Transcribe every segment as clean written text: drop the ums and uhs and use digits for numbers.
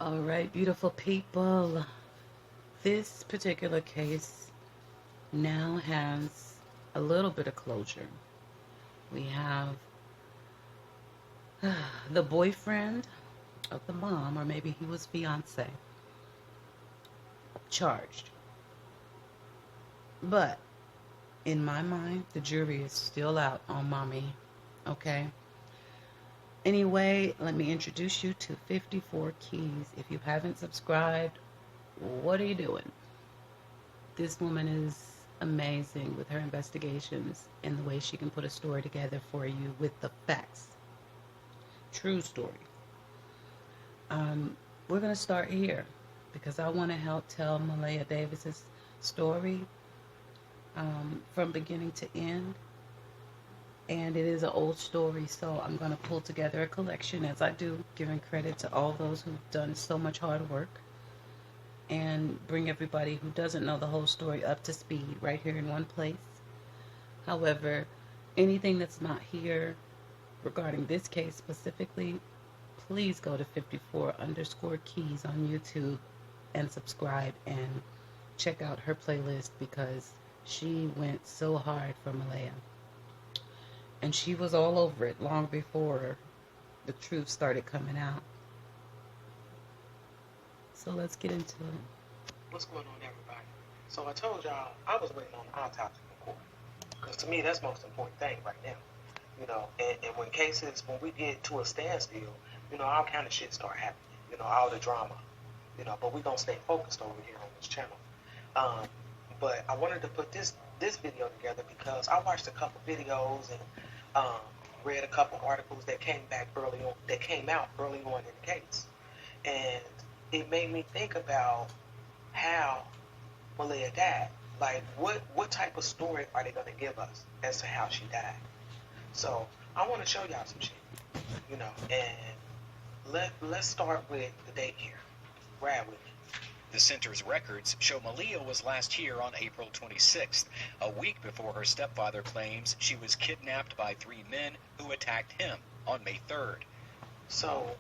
All right, beautiful people. This particular case now has a little bit of closure. We have the boyfriend of the mom, or maybe he was fiance, charged. But in my mind, the jury is still out on mommy. Okay? Anyway, let me introduce you to 54 Keys. If you haven't subscribed, what are you doing? This woman is amazing with her investigations and the way she can put a story together for you with the facts. True story. We're going to start here because I want to help tell Maleah Davis's story from beginning to end. And it is an old story, so I'm going to pull together a collection as I do, giving credit to all those who've done so much hard work and bring everybody who doesn't know the whole story up to speed right here in one place. However, anything that's not here regarding this case specifically, please go to 54_keys on YouTube and subscribe and check out her playlist because she went so hard for Maleah. And she was all over it long before the truth started coming out. So let's get into it. What's going on, everybody? So I told y'all I was waiting on the autopsy report because to me that's the most important thing right now. And when we get to a standstill, all kind of shit start happening. All the drama. But we gonna stay focused over here on this channel. But I wanted to put this video together because I watched a couple videos and read a couple articles that came out early on in the case, and it made me think about how Maleah died. Like, what type of story are they gonna give us as to how she died? So I want to show y'all some shit, and let's start with the daycare. Ride with me. The center's records show Maleah was last here on April 26th, a week before her stepfather claims she was kidnapped by 3 men who attacked him on May 3rd. So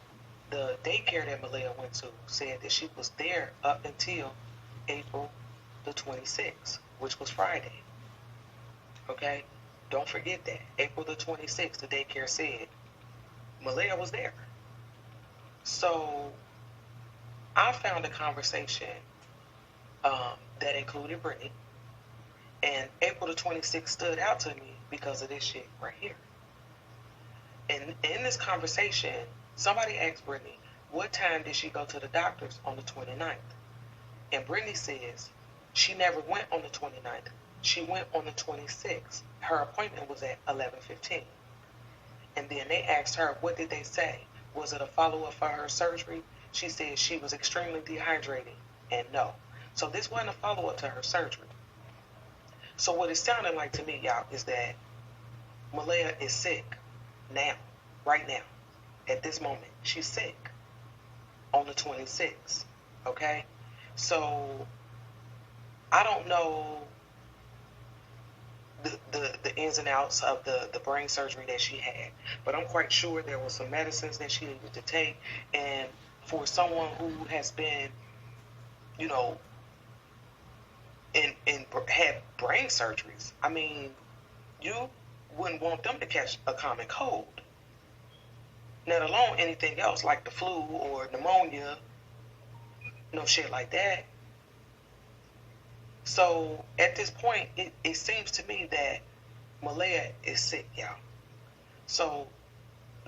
the daycare that Maleah went to said that she was there up until April the 26th, which was Friday. Okay? Don't forget that. April the 26th, the daycare said Maleah was there. So I found a conversation that included Brittany, and April the 26th stood out to me because of this shit right here. And in this conversation, somebody asked Brittany, what time did she go to the doctor's on the 29th? And Brittany says she never went on the 29th. She went on the 26th. Her appointment was at 11:15. And then they asked her, what did they say? Was it a follow-up for her surgery? She said she was extremely dehydrated, and no. So this wasn't a follow-up to her surgery. So what it sounded like to me, y'all, is that Maleah is sick now, right now, at this moment. She's sick on the 26th, okay? So I don't know the ins and outs of the brain surgery that she had, but I'm quite sure there were some medicines that she needed to take, and for someone who has been, and had brain surgeries, I mean, you wouldn't want them to catch a common cold, let alone anything else like the flu or pneumonia, no shit like that. So at this point, it seems to me that Maleah is sick, y'all. So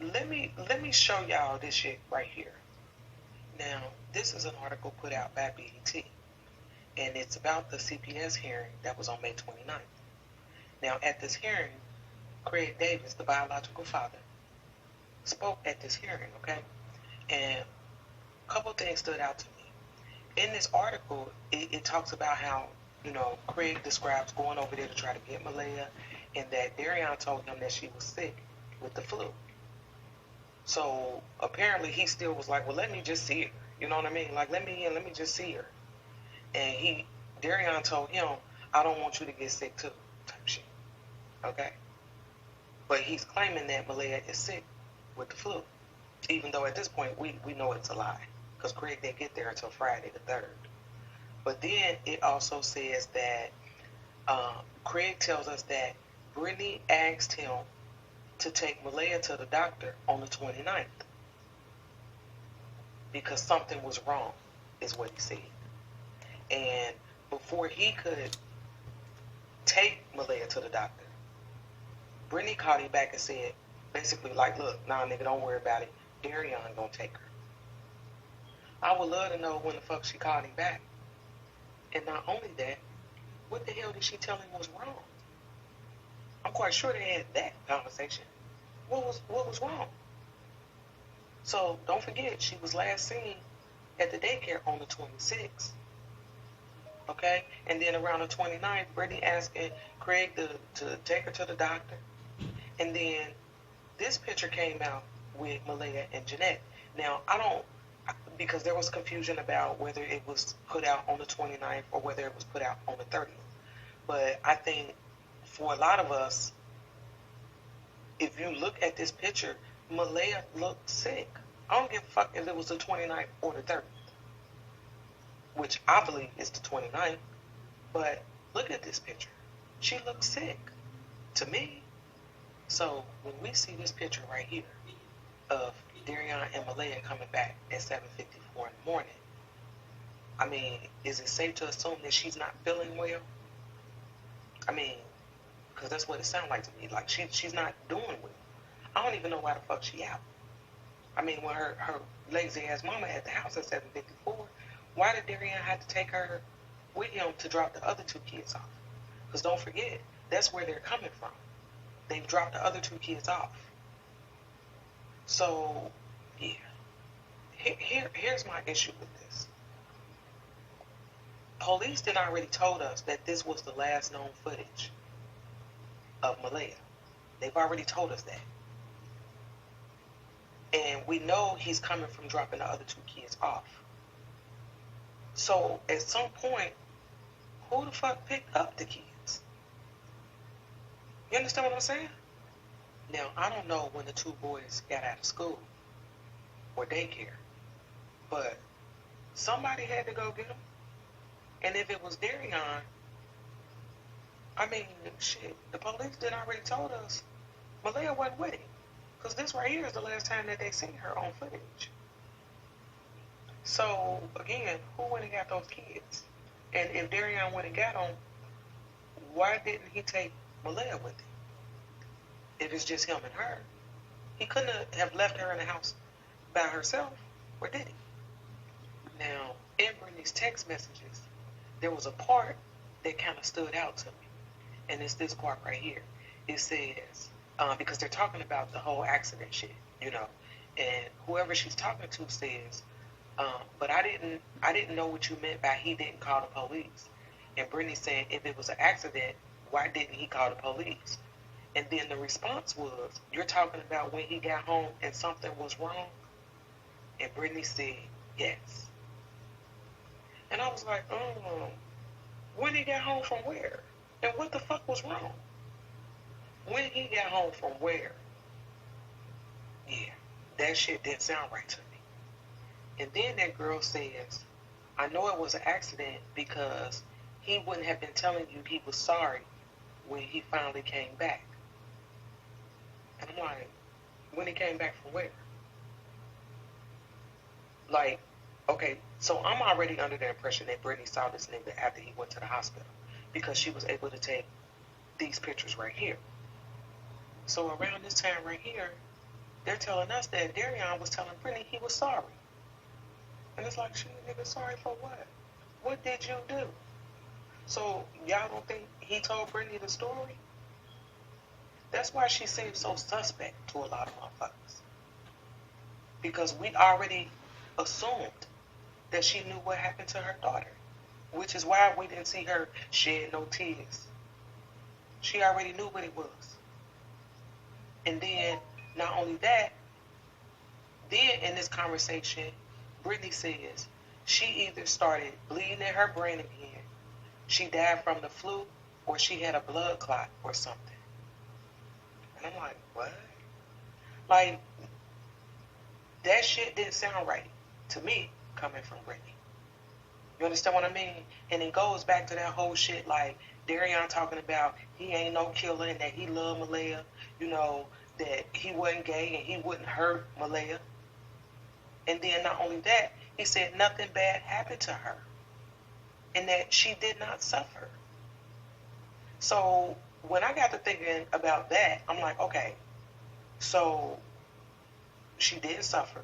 let me show y'all this shit right here. Now, this is an article put out by BET, and it's about the CPS hearing that was on May 29th. Now, at this hearing, Craig Davis, the biological father, spoke at this hearing, okay? And a couple things stood out to me. In this article, it talks about how, Craig describes going over there to try to get Maleah, and that Derion told him that she was sick with the flu. So apparently he still was like, well, let me just see her. You know what I mean? Like, let me just see her. And Derion told him, I don't want you to get sick too, type shit. Okay? But he's claiming that Maleah is sick with the flu. Even though at this point we know it's a lie. because Craig didn't get there until Friday the 3rd. But then it also says that Craig tells us that Brittany asked him to take Maleah to the doctor on the 29th because something was wrong, is what he said. And before he could take Maleah to the doctor, Brittany called him back and said, basically like, look, nah, nigga, don't worry about it. Derion gonna take her. I would love to know when the fuck she called him back. And not only that, what the hell did she tell him was wrong? I'm quite sure they had that conversation. What was wrong? So don't forget, she was last seen at the daycare on the 26th. Okay? And then around the 29th, Brittany asking Craig to take her to the doctor. And then this picture came out with Maleah and Jeanette. Now, because there was confusion about whether it was put out on the 29th or whether it was put out on the 30th. But I think for a lot of us, if you look at this picture, Maleah looked sick. I don't give a fuck if it was the 29th or the 30th, which I believe is the 29th. But look at this picture. She looks sick to me. So when we see this picture right here of Derion and Maleah coming back at 7:54 in the morning, I mean, is it safe to assume that she's not feeling well? I mean, because that's what it sounds like to me. Like she's not doing well. I don't even know why the fuck she out. I mean, when her lazy ass mama at the house at 7:54, why did Derion have to take her with him to drop the other two kids off? Because don't forget, that's where they're coming from. They've dropped the other two kids off. So, yeah. Here's my issue with this. Police did already told us that this was the last known footage of Maleah. They've already told us that. And we know he's coming from dropping the other two kids off. So, at some point, who the fuck picked up the kids? You understand what I'm saying? Now, I don't know when the two boys got out of school or daycare, but somebody had to go get them. And if it was Derion, I mean, shit, the police did already told us Maleah wasn't with him. Because this right here is the last time that they seen her on footage. So, again, who went and got those kids? And if Derion went and got them, why didn't he take Maleah with him? If it's just him and her, he couldn't have left her in the house by herself, or did he? Now, in Brittany's text messages, there was a part that kind of stood out to me, and it's this part right here. It says, because they're talking about the whole accident shit, you know, and whoever she's talking to says, but I didn't know what you meant by he didn't call the police. And Brittany saying, if it was an accident, why didn't he call the police? And then the response was, you're talking about when he got home and something was wrong? And Brittany said, yes. And I was like, when he got home from where? And what the fuck was wrong? When he got home from where? Yeah, that shit didn't sound right to me. And then that girl says, I know it was an accident because he wouldn't have been telling you he was sorry when he finally came back. And I'm like, when he came back from where? Like, okay, so I'm already under the impression that Brittany saw this nigga after he went to the hospital because she was able to take these pictures right here. So around this time right here, they're telling us that Derion was telling Brittany he was sorry. And it's like, shit, nigga, sorry for what? What did you do? So y'all don't think he told Brittany the story? That's why she seems so suspect to a lot of motherfuckers. Because we already assumed that she knew what happened to her daughter, which is why we didn't see her shed no tears. She already knew what it was. And then, not only that, then in this conversation, Brittany says she either started bleeding in her brain again, she died from the flu, or she had a blood clot or something. And I'm like, what? Like, that shit didn't sound right to me. coming from Brittany. You understand what I mean? And it goes back to that whole shit like Derion talking about he ain't no killer and that he loved Maleah, you know, that he wasn't gay and he wouldn't hurt Maleah. And then not only that, he said nothing bad happened to her and that she did not suffer. So when I got to thinking about that, I'm like, okay, so she did suffer.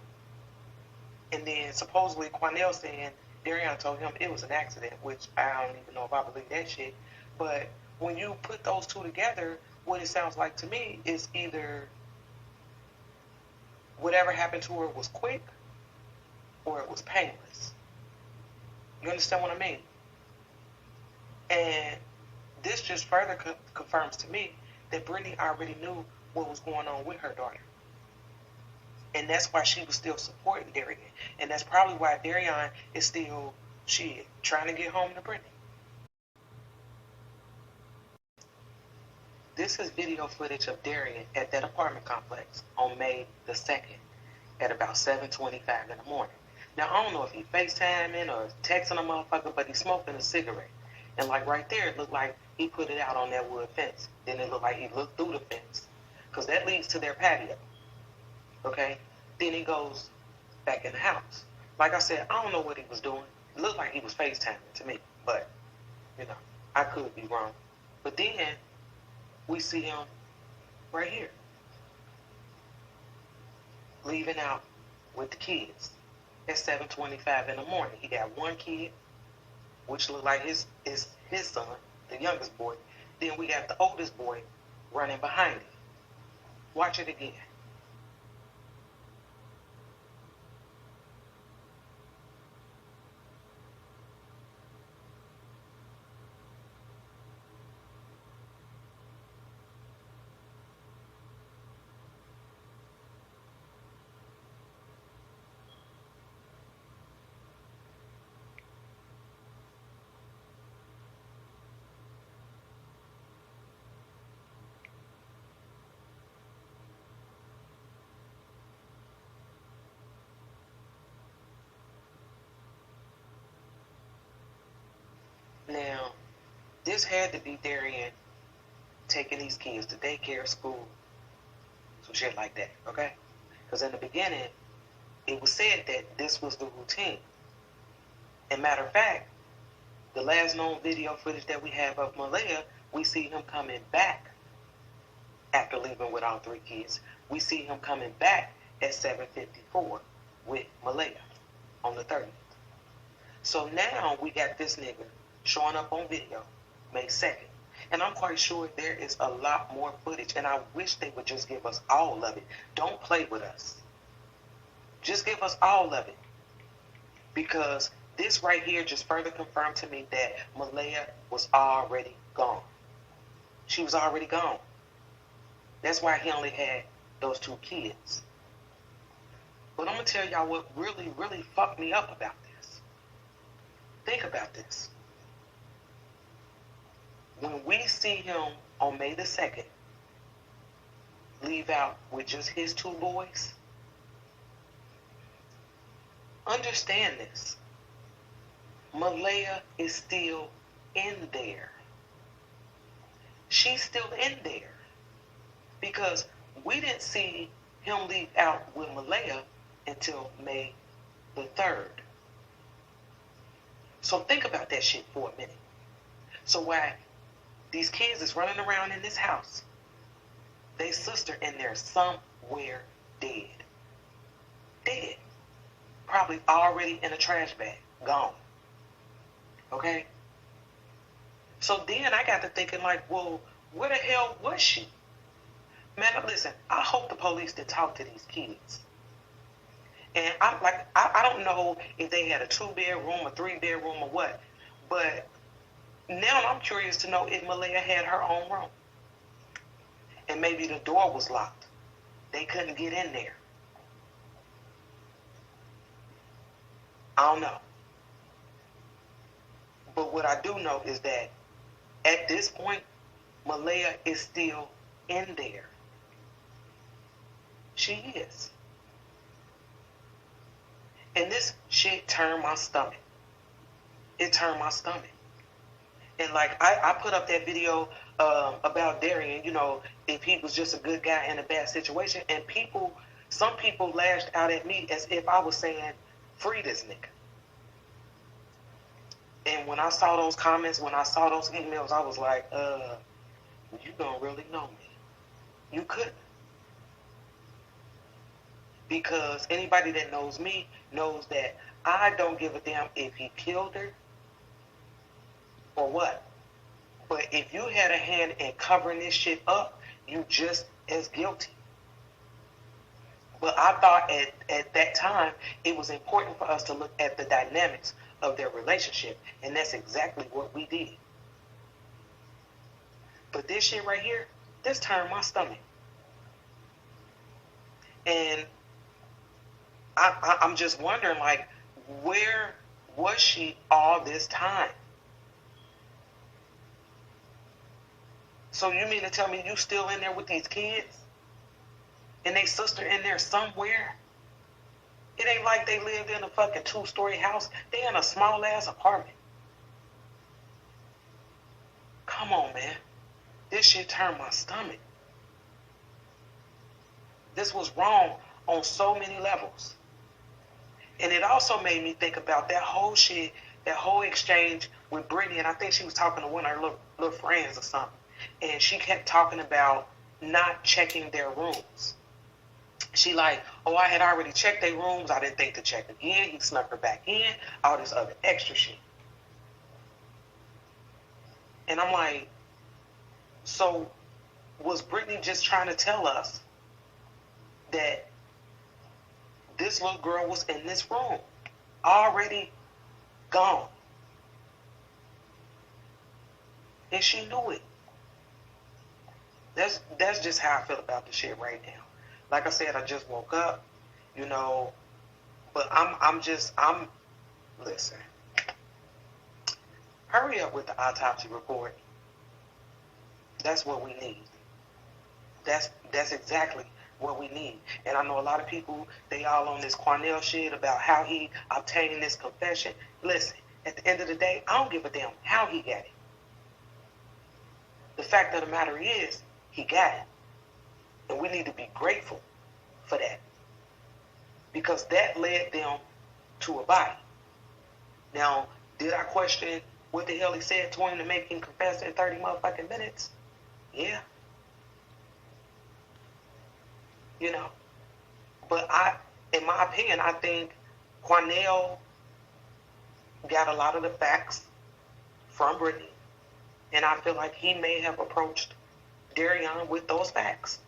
And then supposedly Quanell saying Derion told him it was an accident, which I don't even know if I believe that shit. But when you put those two together, what it sounds like to me is either whatever happened to her was quick or it was painless. You understand what I mean? And this just further confirms to me that Brittany already knew what was going on with her daughter. And that's why she was still supporting Derion. And that's probably why Derion is still, trying to get home to Brittany. This is video footage of Derion at that apartment complex on May the 2nd at about 7:25 in the morning. Now, I don't know if he FaceTiming or texting a motherfucker, but he's smoking a cigarette. And like right there, it looked like he put it out on that wood fence. Then it looked like he looked through the fence because that leads to their patio. Okay? Then he goes back in the house. Like I said, I don't know what he was doing. It looked like he was FaceTiming to me, but, you know, I could be wrong. But then we see him right here, leaving out with the kids at 7:25 in the morning. He got one kid, which looked like his son, the youngest boy. Then we got the oldest boy running behind him. Watch it again. Now, this had to be Derion taking these kids to daycare, school, some shit like that, okay? Because in the beginning, it was said that this was the routine. And matter of fact, the last known video footage that we have of Maleah, we see him coming back after leaving with all three kids. We see him coming back at 7:54 with Maleah on the 30th. So now we got this nigga showing up on video May 2nd. And I'm quite sure there is a lot more footage, and I wish they would just give us all of it. Don't play with us. Just give us all of it. Because this right here just further confirmed to me that Maleah was already gone. She was already gone. That's why he only had those two kids. But I'm going to tell y'all what really, really fucked me up about this. Think about this. When we see him on May the 2nd leave out with just his two boys, understand this. Maleah is still in there. She's still in there. Because we didn't see him leave out with Maleah until May the 3rd. So think about that shit for a minute. So why these kids is running around in this house, they sister in there somewhere dead. Dead. Probably already in a trash bag. Gone. Okay? So then I got to thinking like, well, where the hell was she? Man, listen, I hope the police did talk to these kids. And I don't know if they had a 2-bedroom, a 3-bedroom, or what. But now I'm curious to know if Maleah had her own room. And maybe the door was locked. They couldn't get in there. I don't know. But what I do know is that at this point, Maleah is still in there. She is. And this shit turned my stomach. It turned my stomach. And like I put up that video about Derion, you know, if he was just a good guy in a bad situation, and some people lashed out at me as if I was saying, free this nigga. And when I saw those comments, when I saw those emails, I was like, you don't really know me. You couldn't. Because anybody that knows me knows that I don't give a damn if he killed her or what. But if you had a hand in covering this shit up, you just as guilty. But I thought at that time it was important for us to look at the dynamics of their relationship, and that's exactly what we did. But this shit right here, this turned my stomach. And I'm just wondering, like, where was she all this time? So you mean to tell me you still in there with these kids? And they sister in there somewhere? It ain't like they lived in a fucking 2-story house. They in a small ass apartment. Come on, man. This shit turned my stomach. This was wrong on so many levels. And it also made me think about that whole shit, that whole exchange with Brittany. And I think she was talking to one of her little friends or something. And she kept talking about not checking their rooms. She like, oh, I had already checked their rooms. I didn't think to check again. He snuck her back in. All this other extra shit. And I'm like, so was Brittany just trying to tell us that this little girl was in this room, already gone? And she knew it. That's just how I feel about the shit right now. Like I said, I just woke up, you know, but I'm listen. Hurry up with the autopsy report. That's what we need. That's exactly what we need. And I know a lot of people, they all on this Cornell shit about how he obtained this confession. Listen, at the end of the day, I don't give a damn how he got it. The fact of the matter is, he got it. And we need to be grateful for that. Because that led them to a body. Now, did I question what the hell he said to him to make him confess in 30 motherfucking minutes? Yeah. You know. But in my opinion, I think Cornell got a lot of the facts from Brittany. And I feel like he may have approached Derion with those facts.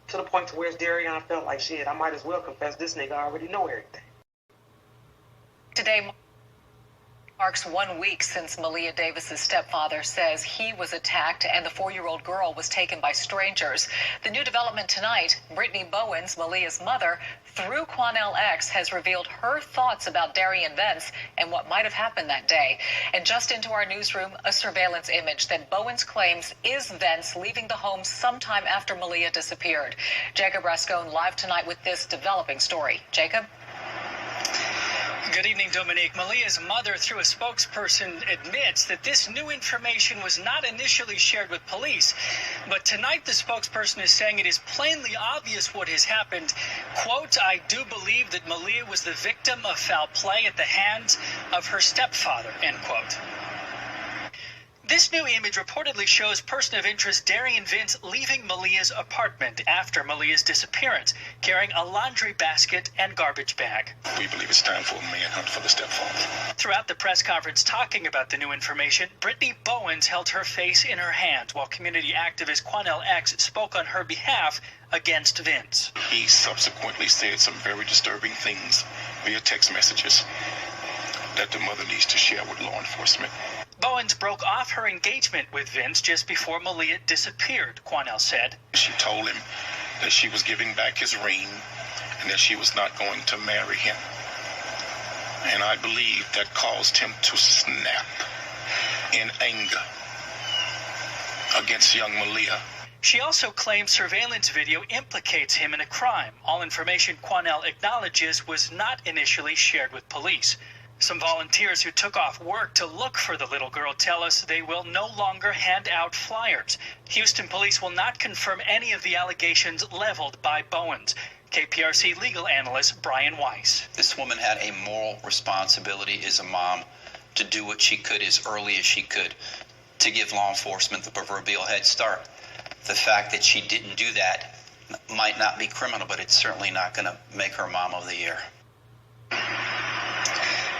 To the point to where Derion felt like, shit, I might as well confess. This nigga already know everything. Today marks 1 week since Maleah Davis's stepfather says he was attacked and the 4-year-old girl was taken by strangers. The new development tonight, Brittany Bowens, Maleah's mother, through Quanell X, has revealed her thoughts about Derion Vence and what might have happened that day. And just into our newsroom, a surveillance image that Bowens claims is Vence leaving the home sometime after Maleah disappeared. Jacob Rascone live tonight with this developing story. Jacob? Good evening, Dominique. Maleah's mother, through a spokesperson, admits that this new information was not initially shared with police. But tonight, the spokesperson is saying it is plainly obvious what has happened. Quote, I do believe that Maleah was the victim of foul play at the hands of her stepfather, end quote. This new image reportedly shows person of interest Derion Vence leaving Maleah's apartment after Maleah's disappearance, carrying a laundry basket and garbage bag. We believe it's time for a manhunt for the stepfather. Throughout the press conference talking about the new information, Brittany Bowens held her face in her hands while community activist Quanell X spoke on her behalf against Vence. He subsequently said some very disturbing things via text messages that the mother needs to share with law enforcement. Bowens broke off her engagement with Vence just before Maleah disappeared, Quanell said. She told him that she was giving back his ring and that she was not going to marry him. And I believe that caused him to snap in anger against young Maleah. She also claims surveillance video implicates him in a crime. All information Quanell acknowledges was not initially shared with police. Some volunteers who took off work to look for the little girl tell us they will no longer hand out flyers. Houston police will not confirm any of the allegations leveled by Bowens. KPRC legal analyst Brian Weiss. This woman had a moral responsibility as a mom to do what she could as early as she could to give law enforcement the proverbial head start. The fact that she didn't do that might not be criminal, but it's certainly not going to make her mom of the year.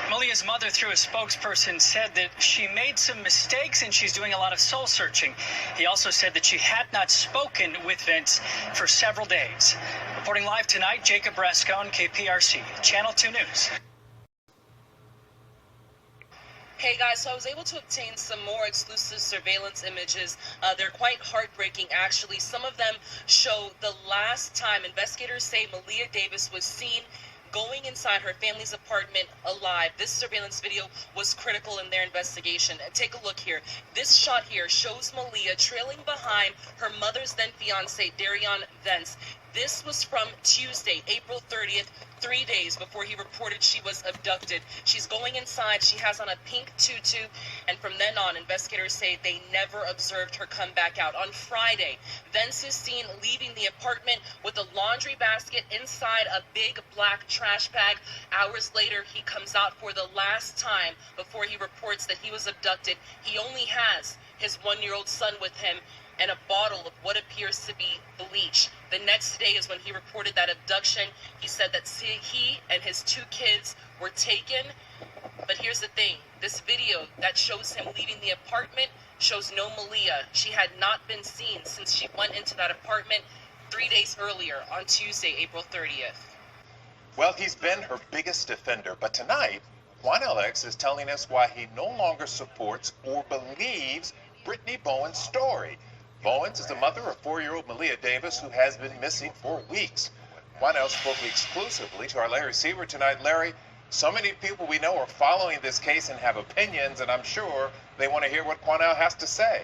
Maleah's mother, through a spokesperson, said that she made some mistakes and she's doing a lot of soul searching. He also said that she had not spoken with Vence for several days. Reporting live tonight, Jacob Rascon, KPRC, Channel 2 News. Hey guys, so I was able to obtain some more exclusive surveillance images. They're quite heartbreaking actually. Some of them show the last time investigators say Maleah Davis was seen going inside her family's apartment alive. This surveillance video was critical in their investigation. And take a look here. This shot here shows Maleah trailing behind her mother's then fiance, Derion Vence. This was from Tuesday, April 30th, 3 days before he reported she was abducted. She's going inside. She has on a pink tutu, and from then on, investigators say they never observed her come back out. On Friday, Vence is seen leaving the apartment with a laundry basket inside a big black trash bag. Hours later, he comes out for the last time before he reports that he was abducted. He only has his one-year-old son with him and a bottle of what appears to be bleach. The next day is when he reported that abduction. He said that he and his 2 kids were taken. But here's the thing. This video that shows him leaving the apartment shows no Maleah. She had not been seen since she went into that apartment 3 days earlier on Tuesday, April 30th. Well, he's been her biggest defender, but tonight, Quanell X is telling us why he no longer supports or believes Brittany Bowen's story. Bowens is the mother of 4-year-old Maleah Davis, who has been missing for weeks. Quanell spoke exclusively to our Larry Seaver tonight. Larry, so many people we know are following this case and have opinions, and I'm sure they want to hear what Quanell has to say.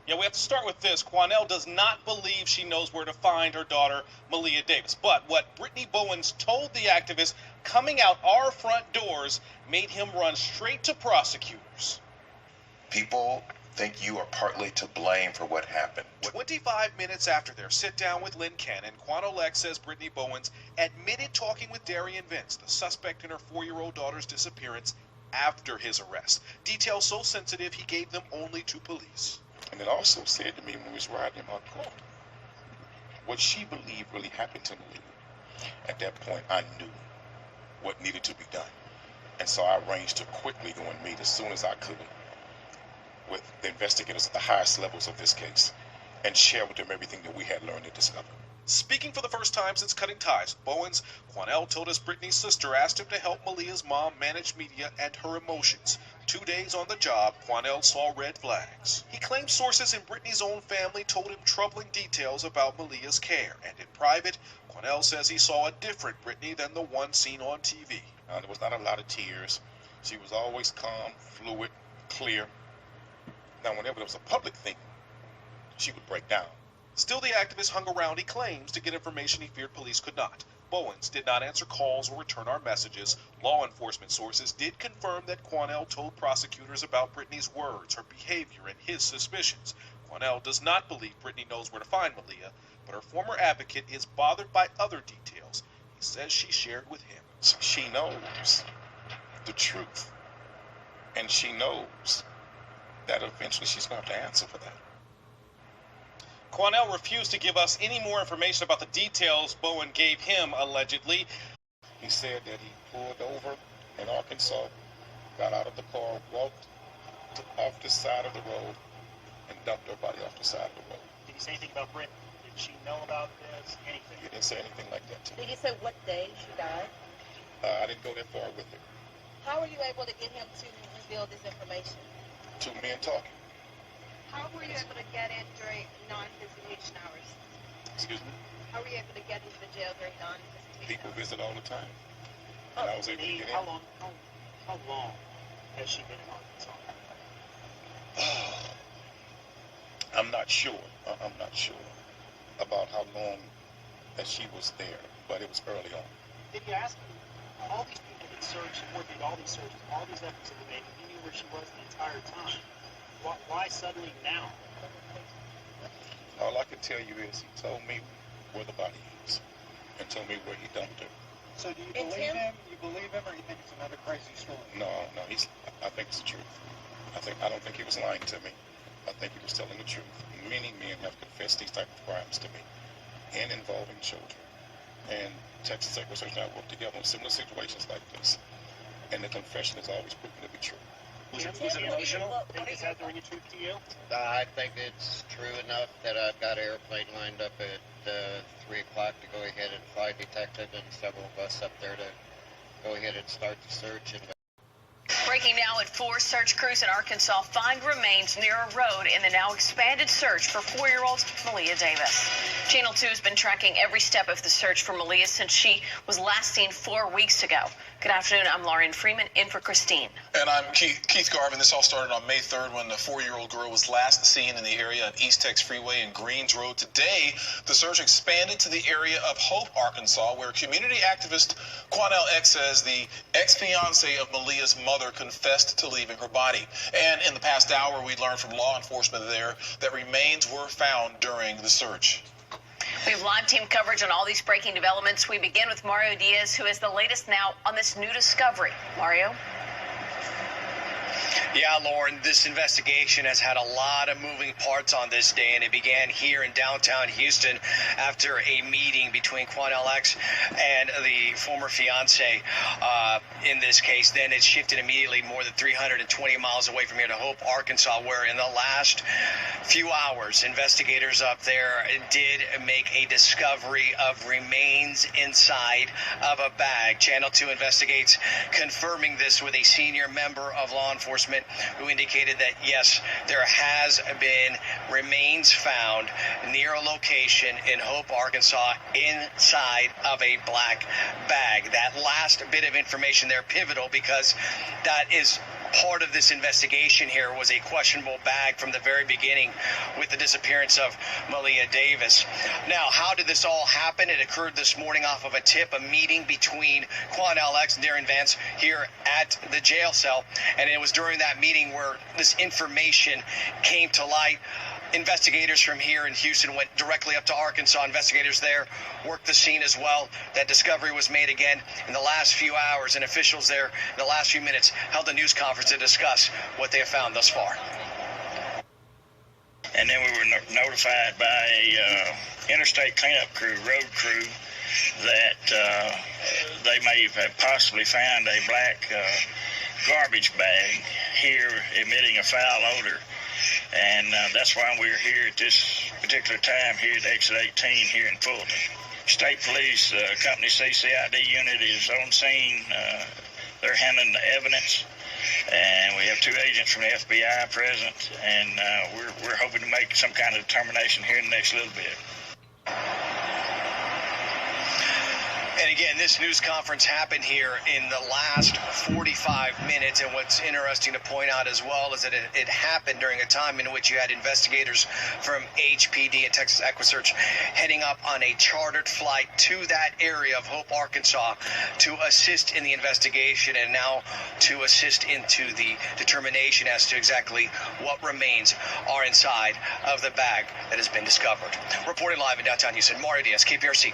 Yeah, we have to start with this. Quanell does not believe she knows where to find her daughter, Maleah Davis. But what Brittany Bowens told the activists coming out our front doors made him run straight to prosecutors. People think you are partly to blame for what happened. 25 minutes after their sit-down with Lynn Cannon, Quanell X says Brittany Bowens admitted talking with Derion Vence, the suspect in her 4-year-old daughter's disappearance, after his arrest. Details so sensitive he gave them only to police. And it also said to me when we was riding in my car, what she believed really happened to Maleah. At that point, I knew what needed to be done. And so I arranged to quickly go and meet as soon as I could with the investigators at the highest levels of this case and share with them everything that we had learned and discovered. Speaking for the first time since cutting ties with Bowens, Quanell told us Brittany's sister asked him to help Maleah's mom manage media and her emotions. 2 days on the job, Quanell saw red flags. He claims sources in Brittany's own family told him troubling details about Maleah's care, and in private, Quanell says he saw a different Brittany than the one seen on TV. There was not a lot of tears. She was always calm, fluid, clear. Now, whenever there was a public thing, she would break down. Still, the activist hung around, he claims, to get information he feared police could not. Bowens did not answer calls or return our messages. Law enforcement sources did confirm that Quanell told prosecutors about Brittany's words, her behavior, and his suspicions. Quanell does not believe Brittany knows where to find Maleah, but her former advocate is bothered by other details he says she shared with him. So she knows the truth, and she knows that eventually she's going to have to answer for that. Quanell refused to give us any more information about the details Bowen gave him, allegedly. He said that he pulled over in Arkansas, got out of the car, walked off the side of the road, and dumped her body off the side of the road. Did he say anything about Brittany? Did she know about this? Anything? He didn't say anything like that to me. Did he say what day she died? I didn't go that far with it. How were you able to get him to reveal this information? 2 men talking. How were you able to get in during non-visitation hours? Excuse me? How were you able to get into the jail during non-visitation People hours? visit all the time. And I was able to get in. How long has she been in Arkansas? I'm not sure. I'm not sure about how long that she was there, but it was early on. Did you ask him? All these people that searched, did all these searches, all these efforts that they made, he knew where she was the entire time. Why suddenly now? All I can tell you is he told me where the body is and told me where he dumped her. So do you believe him? You believe him, or you think it's another crazy story? No, I think it's the truth. I don't think he was lying to me. I think he was telling the truth. Many men have confessed these type of crimes to me, and involving children. And Texas Equestrian and I work together on similar situations like this, and the confession has always proven to be true. Was it emotional? Is that the ring of truth to you? I think it's true enough that I've got an airplane lined up at 3 o'clock to go ahead and fly detective and several of us up there to go ahead and start the search. And Breaking now at 4, search crews in Arkansas find remains near a road in the now expanded search for 4-year-old Maleah Davis. Channel 2 has been tracking every step of the search for Maleah since she was last seen 4 weeks ago. Good afternoon, I'm Lauren Freeman, in for Christine. And I'm Keith Garvin. This all started on May 3rd when the 4-year-old girl was last seen in the area of East Tex Freeway and Greens Road. Today, the search expanded to the area of Hope, Arkansas, where community activist Quanell X says the ex-fiance of Maleah's mother confessed to leaving her body. And in the past hour, we learned from law enforcement there that remains were found during the search. We have live team coverage on all these breaking developments. We begin with Mario Diaz, who is the latest now on this new discovery. Mario? Yeah, Lauren, this investigation has had a lot of moving parts on this day, and it began here in downtown Houston after a meeting between Quanell X and the former fiance in this case. Then it shifted immediately more than 320 miles away from here to Hope, Arkansas, where in the last few hours, investigators up there did make a discovery of remains inside of a bag. Channel 2 investigates, confirming this with a senior member of law enforcement who indicated that, yes, there has been remains found near a location in Hope, Arkansas, inside of a black bag. That last bit of information there, pivotal, because that is part of this investigation here, was a questionable bag from the very beginning with the disappearance of Maleah Davis. Now, how did this all happen? It occurred this morning off of a tip, a meeting between Quanell X and Derion Vence here at the jail cell, and it was during that meeting where this information came to light. Investigators from here in Houston went directly up to Arkansas. Investigators there worked the scene as well. That discovery was made again in the last few hours, and officials there in the last few minutes held a news conference to discuss what they have found thus far. And then we were notified by a interstate cleanup crew, road crew, that they may have possibly found a black garbage bag here emitting a foul odor. And that's why we're here at this particular time here at Exit 18 here in Fulton. State Police Company CCID unit is on scene. They're handling the evidence. And we have 2 agents from the FBI present. And we're hoping to make some kind of determination here in the next little bit. And again, this news conference happened here in the last 45 minutes. And what's interesting to point out as well is that it happened during a time in which you had investigators from HPD and Texas EquiSearch heading up on a chartered flight to that area of Hope, Arkansas, to assist in the investigation and now to assist into the determination as to exactly what remains are inside of the bag that has been discovered. Reporting live in downtown Houston, Mario Diaz, KPRC.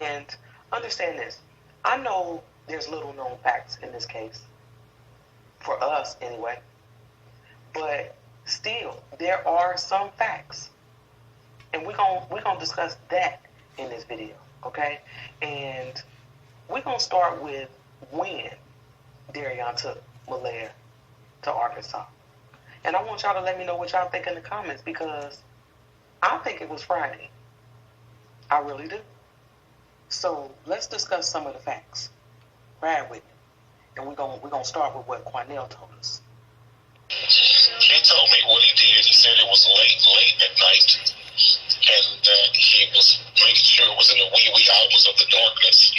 And understand this. I know there's little known facts in this case. For us, anyway. But still, there are some facts. And we're gonna discuss that in this video, okay? And we're gonna start with when Derion took Maleah to Arkansas. And I want y'all to let me know what y'all think in the comments, because I think it was Friday. I really do. So let's discuss some of the facts. Ride with me. And we're gonna start with what Quanell told us. He told me what he did. He said it was late at night, and that he was making sure it was in the wee hours of the darkness.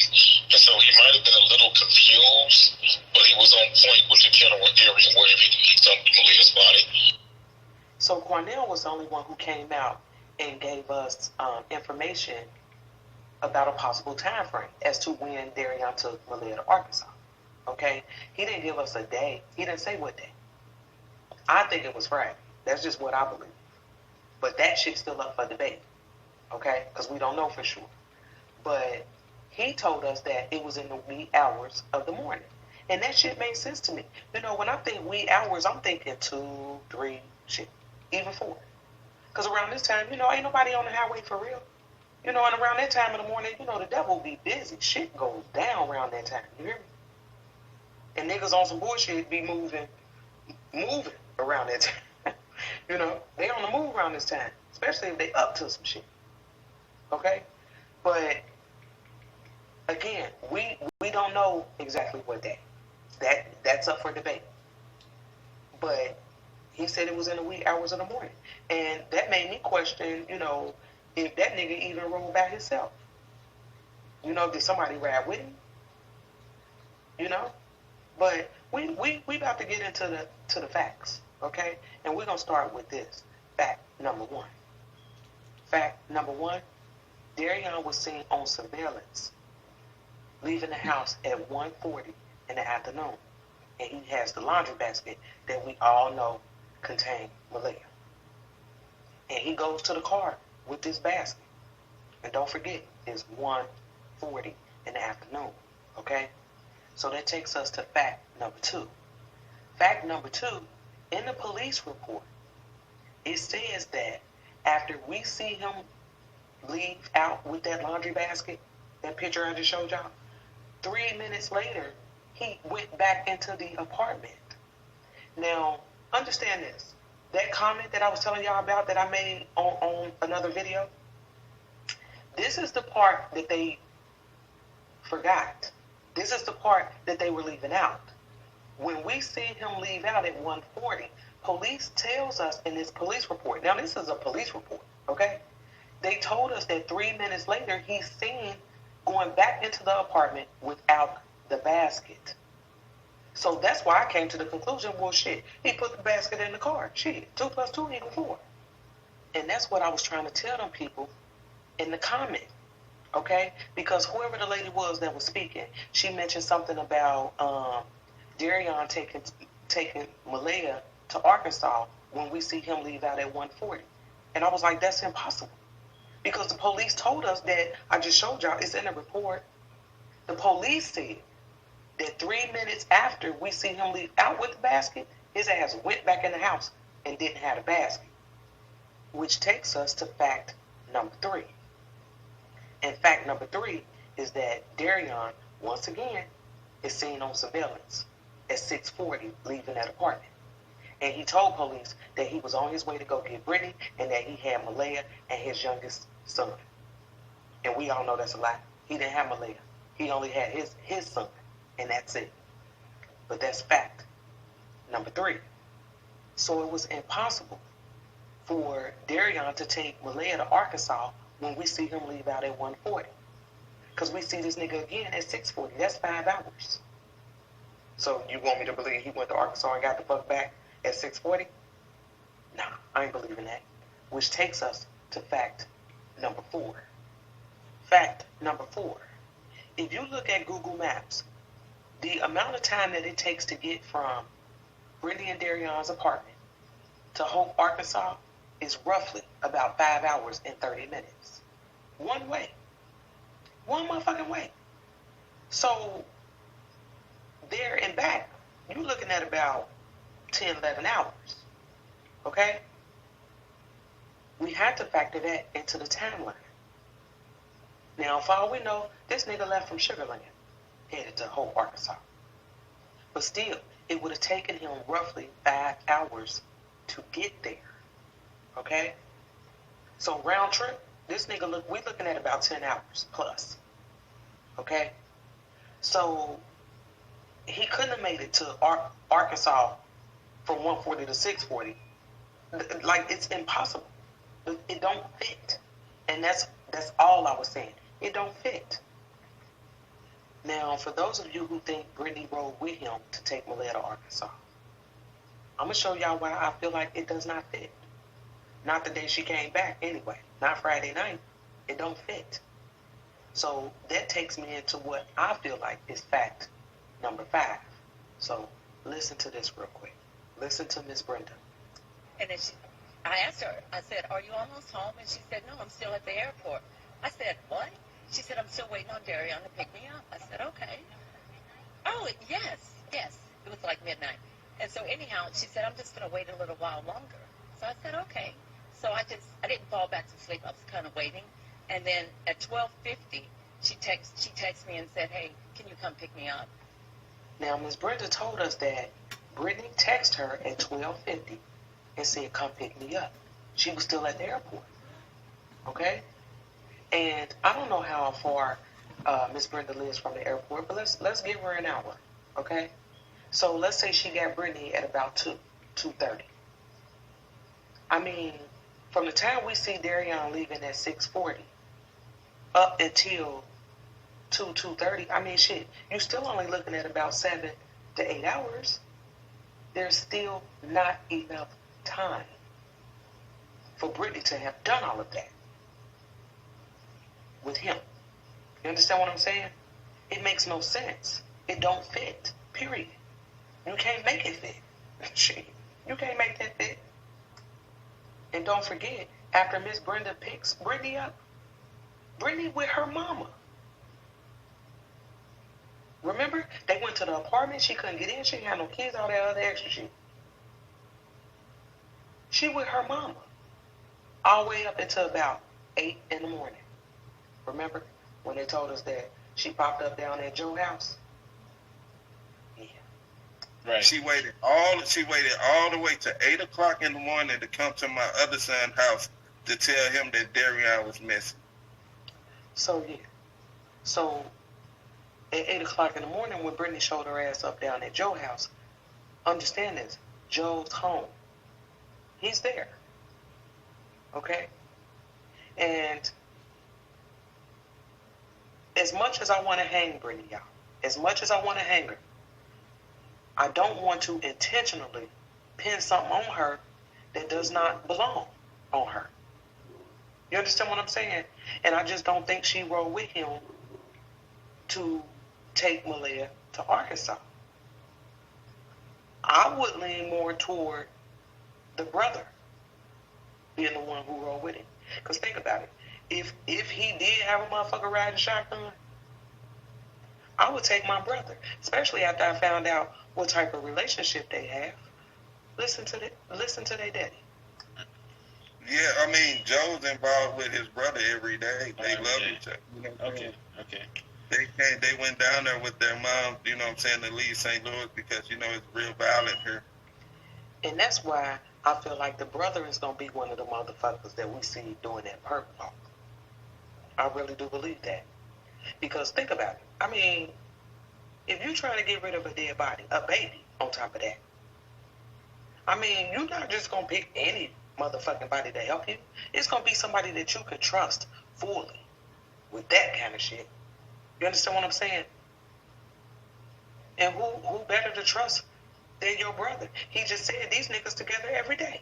And so he might have been a little confused, but he was on point with the general area where he dumped Maleah's body. So Cornell was the only one who came out and gave us information about a possible time frame as to when Derion took Maleah to Arkansas. Okay? He didn't give us a day. He didn't say what day. I think it was Friday. That's just what I believe. But that shit's still up for debate. Okay? Because we don't know for sure. But he told us that it was in the wee hours of the morning. And that shit made sense to me. You know, when I think wee hours, I'm thinking 2, 3, shit, even 4. Because around this time, you know, ain't nobody on the highway for real. You know, and around that time in the morning, you know, the devil be busy. Shit goes down around that time. You hear me? And niggas on some bullshit be moving around that time. You know, they on the move around this time. Especially if they up to some shit. Okay? But, again, we don't know exactly what day. That's up for debate. But he said it was in the wee hours of the morning. And that made me question, you know, if that nigga even rode by himself. You know, did somebody ride with him? You know? But we about to get into the facts, okay? And we're gonna start with this. Fact number 1. Fact number 1, Derion was seen on surveillance leaving the house at 1:40 in the afternoon. And he has the laundry basket that we all know contained Maleah. And he goes to the car with this basket. And don't forget, it's 1:40 in the afternoon. Okay? So that takes us to fact number 2. Fact number 2, in the police report, it says that after we see him leave out with that laundry basket, that picture I just showed y'all, 3 minutes later, he went back into the apartment. Now, understand this. That comment that I was telling y'all about that I made on another video, this is the part that they forgot. This is the part that they were leaving out. When we see him leave out at 1:40, police tells us in this police report, now this is a police report, okay? They told us that 3 minutes later, he's seen going back into the apartment without the basket. So that's why I came to the conclusion, well, shit, he put the basket in the car. Shit, 2 + 2 = 4. And that's what I was trying to tell them people in the comment, okay? Because whoever the lady was that was speaking, she mentioned something about Derion taking Maleah to Arkansas when we see him leave out at 1:40. And I was like, that's impossible. Because the police told us that, I just showed y'all, it's in the report. The police said that 3 minutes after we see him leave out with the basket, his ass went back in the house and didn't have the basket. Which takes us to fact number 3. And fact number 3 is that Derion, once again, is seen on surveillance at 6:40 leaving that apartment. And he told police that he was on his way to go get Brittany and that he had Maleah and his youngest son. And we all know that's a lie. He didn't have Maleah. He only had his son. And that's it. But that's fact number 3. So it was impossible for Derion to take Maleah to Arkansas when we see him leave out at 1:40. Because we see this nigga again at 6:40. That's 5 hours. So you want me to believe he went to Arkansas and got the fuck back at 6:40? Nah, I ain't believing that. Which takes us to fact number 4. Fact number 4. If you look at Google Maps, the amount of time that it takes to get from Brittany and Derion's apartment to Hope, Arkansas is roughly about 5 hours and 30 minutes. One way. One motherfucking way. So, there and back, you're looking at about 10, 11 hours. Okay? We have to factor that into the timeline. Now, for all we know, this nigga left from Sugar Land, headed to Hope, Arkansas. But still, it would have taken him roughly 5 hours to get there. Okay? So round trip, this nigga, we're looking at about 10 hours plus. Okay? So he couldn't have made it to Arkansas from 1:40 to 6:40. Like, it's impossible. It don't fit. And that's all I was saying. It don't fit. Now, for those of you who think Brittany rode with him to take Maleah to Arkansas, I'm going to show y'all why I feel like it does not fit. Not the day she came back anyway. Not Friday night. It don't fit. So that takes me into what I feel like is fact number 5. So listen to this real quick. Listen to Miss Brenda. And then I asked her, I said, are you almost home? And she said, no, I'm still at the airport. I said, what? She said, I'm still waiting on Derion to pick me up. I said, okay. Oh, yes. It was like midnight. And so anyhow, she said, I'm just going to wait a little while longer. So I said, okay. So I didn't fall back to sleep. I was kind of waiting. And then at 12:50, she texted me and said, hey, can you come pick me up? Now, Miss Brenda told us that Brittany texted her at 12:50 and said, come pick me up. She was still at the airport. Okay? And I don't know how far Miss Brenda lives from the airport, but let's give her an hour. Okay? So let's say she got Brittany at about 2:30. I mean, from the time we see Derion leaving at 6:40 up until 2:30, I mean, shit, you're still only looking at about 7 to 8 hours. There's still not enough time for Brittany to have done all of that with him. You understand what I'm saying? It makes no sense. It don't fit, period. You can't make it fit. Shit, you can't make that fit. And don't forget, after Miss Brenda picks Brittany up, Brittany with her mama. Remember, they went to the apartment. She couldn't get in. She had no kids, all that other extra shit. She with her mama all the way up until about 8 in the morning. Remember when they told us that she popped up down at Joe's house? Yeah. Right. She waited all the way to 8 o'clock in the morning to come to my other son's house to tell him that Derion was missing. So yeah. So at 8 o'clock in the morning when Brittany showed her ass up down at Joe's house, understand this, Joe's home. He's there. Okay? And as much as I want to hang Brittany, y'all, as much as I want to hang her, I don't want to intentionally pin something on her that does not belong on her. You understand what I'm saying? And I just don't think she rode with him to take Maleah to Arkansas. I would lean more toward the brother being the one who rode with him. Because think about it. If he did have a motherfucker riding shotgun, I would take my brother. Especially after I found out what type of relationship they have. Listen to their daddy. Yeah, I mean, Joe's involved with his brother every day. They love each other. You know what I'm saying? Okay. They went down there with their mom, you know what I'm saying, to leave St. Louis because, you know, it's real violent here. And that's why I feel like the brother is going to be one of the motherfuckers that we see doing that perp walk. I really do believe that. Because think about it. I mean, if you're trying to get rid of a dead body, a baby on top of that, I mean, you're not just going to pick any motherfucking body to help you. It's going to be somebody that you can trust fully with that kind of shit. You understand what I'm saying? And who better to trust than your brother? He just said these niggas together every day.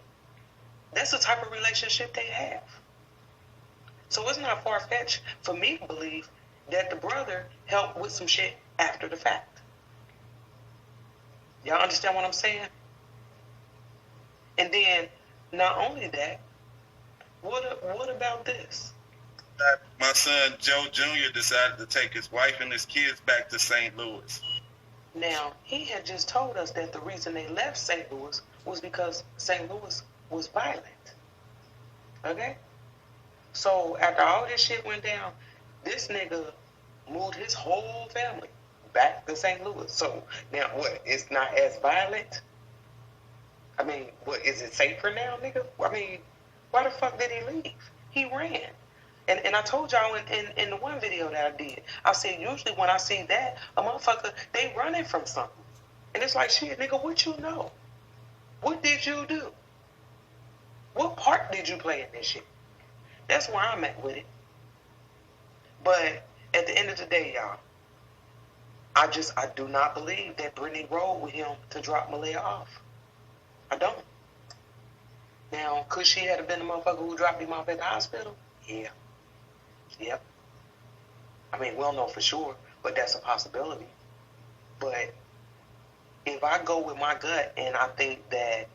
That's the type of relationship they have. So it's not far-fetched for me to believe that the brother helped with some shit after the fact. Y'all understand what I'm saying? And then, not only that, what about this? My son, Joe Jr., decided to take his wife and his kids back to St. Louis. Now, he had just told us that the reason they left St. Louis was because St. Louis was violent. Okay? So, after all this shit went down, this nigga moved his whole family back to St. Louis. So, now what? It's not as violent? I mean, what, is it safer now, nigga? I mean, why the fuck did he leave? He ran. And I told y'all in the one video that I did, I said usually when I see that, a motherfucker, they running from something. And it's like, shit, nigga, what you know? What did you do? What part did you play in this shit? That's where I'm at with it. But at the end of the day, y'all, I do not believe that Brittany rode with him to drop Maleah off. I don't. Now, could she have been the motherfucker who dropped him off at the hospital? Yeah. Yep. I mean, we don't know for sure, but that's a possibility. But if I go with my gut and I think that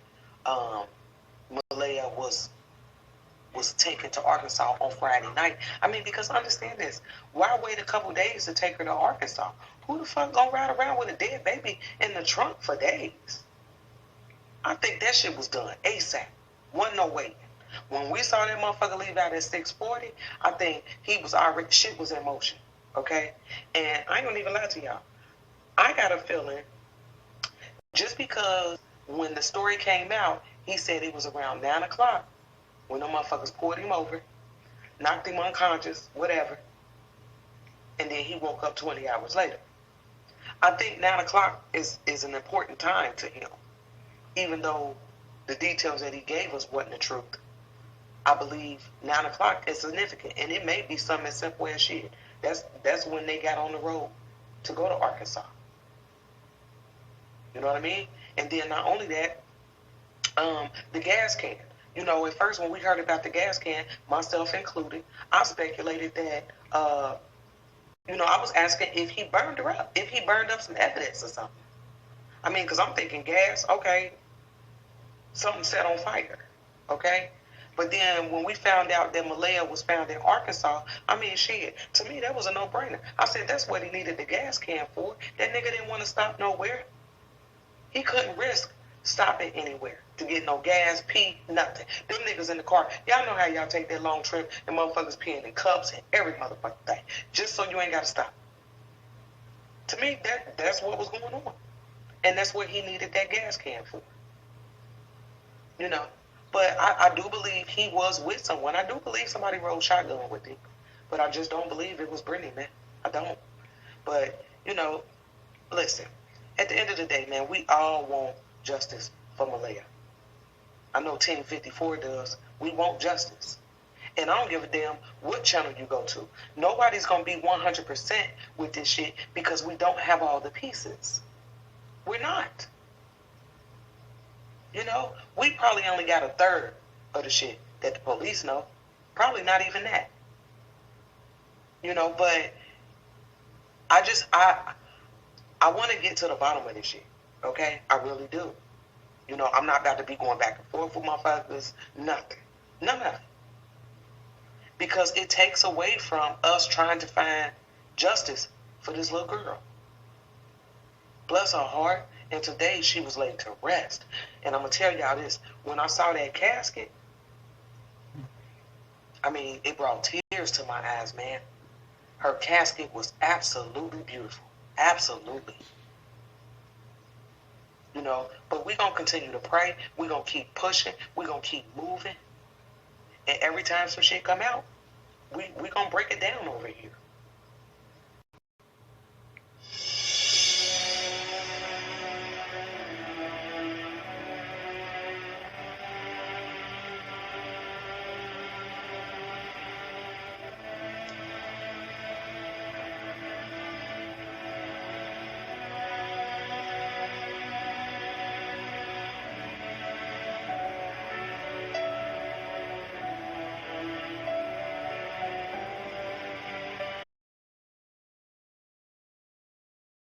Maleah was taken to Arkansas on Friday night, I mean, because understand this, why wait a couple days to take her to Arkansas? Who the fuck gonna ride around with a dead baby in the trunk for days? I think that shit was done ASAP. Wasn't no waiting. When we saw that motherfucker leave out at 6:40, I think he was already, shit was in motion. Okay? And I ain't gonna even lie to y'all. I got a feeling just because when the story came out, he said it was around 9 o'clock when the motherfuckers pulled him over, knocked him unconscious, whatever, and then he woke up 20 hours later. I think 9 o'clock is an important time to him, even though the details that he gave us wasn't the truth. I believe 9 o'clock is significant, and it may be something as simple as shit. That's when they got on the road to go to Arkansas. You know what I mean? And then not only that, the gas can. You know, at first when we heard about the gas can, myself included, I speculated that, you know, I was asking if he burned her up, if he burned up some evidence or something. I mean, because I'm thinking gas, okay, something set on fire, okay? But then when we found out that Maleah was found in Arkansas, I mean, shit, to me, that was a no-brainer. I said, that's what he needed the gas can for. That nigga didn't want to stop nowhere. He couldn't risk stopping anywhere to get no gas, pee, nothing. Them niggas in the car, y'all know how y'all take that long trip and motherfuckers peeing in cups and every motherfucking thing, just so you ain't got to stop. To me, that's what was going on. And that's what he needed that gas can for. You know, but I do believe he was with someone. I do believe somebody rode shotgun with him. But I just don't believe it was Brittany, man. I don't. But, you know, listen, at the end of the day, man, we all want justice for Maleah. I know Team 54 does. We want justice. And I don't give a damn what channel you go to. Nobody's going to be 100% with this shit because we don't have all the pieces. We're not. You know, we probably only got a third of the shit that the police know. Probably not even that. You know, but I want to get to the bottom of this shit. Okay? I really do. You know, I'm not about to be going back and forth with motherfuckers. Nothing. None of it. Because it takes away from us trying to find justice for this little girl. Bless her heart. And today she was laid to rest. And I'm going to tell y'all this. When I saw that casket, I mean, it brought tears to my eyes, man. Her casket was absolutely beautiful. Absolutely. You know, but we're going to continue to pray. We're going to keep pushing. We're going to keep moving. And every time some shit come out, we're going to break it down over here.